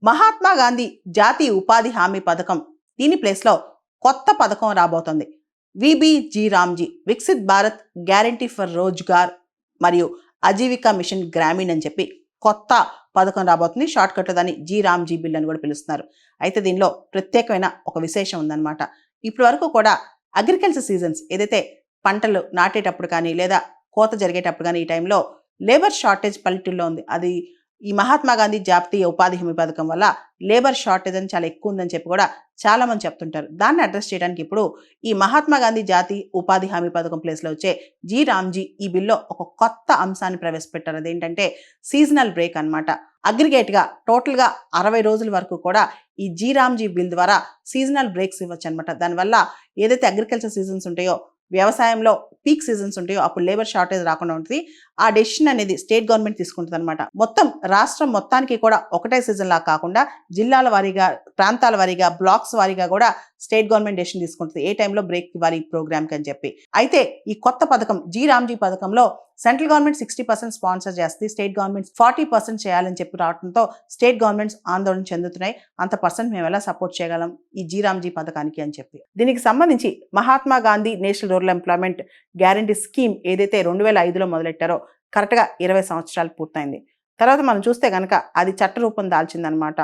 మహాత్మా గాంధీ జాతీయ ఉపాధి హామీ పథకం దీని ప్లేస్లో కొత్త పథకం రాబోతోంది. VBG Ramji Viksit Bharat guarantee for Rozgar మరియు ఆజీవికా మిషన్ గ్రామీణ్ అని చెప్పి కొత్త పథకం రాబోతుంది. షార్ట్ కట్లో దాన్ని జీ రామ్జీ బిల్ అని కూడా పిలుస్తున్నారు. అయితే దీనిలో ప్రత్యేకమైన ఒక విశేషం ఉందన్నమాట. ఇప్పటి వరకు కూడా అగ్రికల్చర్ సీజన్స్ ఏదైతే పంటలు నాటేటప్పుడు కానీ లేదా కోత జరిగేటప్పుడు కానీ ఈ టైంలో లేబర్ షార్టేజ్ పల్లెటూరులో ఉంది. అది ఈ మహాత్మా గాంధీ జాతీయ ఉపాధి హామీ పథకం వల్ల లేబర్ షార్టేజ్ అని చాలా ఎక్కువ ఉందని చెప్పి కూడా చాలా మంది చెప్తుంటారు. దాన్ని అడ్రస్ చేయడానికి ఇప్పుడు ఈ మహాత్మా గాంధీ జాతీయ ఉపాధి హామీ పథకం ప్లేస్లో వచ్చే జీ రామ్జీ ఈ బిల్లో ఒక కొత్త అంశాన్ని ప్రవేశపెట్టారు. అదేంటంటే సీజనల్ బ్రేక్ అనమాట. అగ్రిగేట్గా టోటల్గా 60 రోజుల వరకు కూడా ఈ జీ రామ్జీ బిల్ ద్వారా సీజనల్ బ్రేక్స్ ఇవ్వచ్చు అనమాట. దానివల్ల ఏదైతే అగ్రికల్చర్ సీజన్స్ ఉంటాయో, వ్యవసాయంలో పీక్ సీజన్స్ ఉంటాయో అప్పుడు లేబర్ షార్టేజ్ రాకుండా ఉంటుంది. ఆ డెసిషన్ అనేది స్టేట్ గవర్నమెంట్ తీసుకుంటుంది అనమాట. మొత్తం రాష్ట్రం మొత్తానికి కూడా ఒకటే సీజన్ లా కాకుండా జిల్లాల వారీగా, ప్రాంతాల వారీగా, బ్లాక్స్ వారీగా కూడా స్టేట్ గవర్నమెంట్ డెసిషన్ తీసుకుంటుంది ఏ టైంలో బ్రేక్ ఇవ్వాలి ఈ ప్రోగ్రామ్కి అని చెప్పి. అయితే ఈ కొత్త పథకం జీ రామ్జీ పథకంలో సెంట్రల్ గవర్నమెంట్ 60% స్పాన్సర్ చేస్తుంది, స్టేట్ గవర్నమెంట్ 40% చేయాలని చెప్పి రావడంతో స్టేట్ గవర్నమెంట్స్ ఆందోళన చెందుతున్నాయి. అంత పర్సెంట్ మేము ఎలా సపోర్ట్ చేయగలం ఈ జీ రామ్జీ పథకానికి అని చెప్పి. దీనికి సంబంధించి Mahatma Gandhi national rural employment guarantee scheme ఏదైతే 2005లో మొదలెట్టారో కరెక్ట్గా 20 సంవత్సరాలు పూర్తయింది. తర్వాత మనం చూస్తే కనుక అది చట్ట రూపం దాల్చిందనమాట.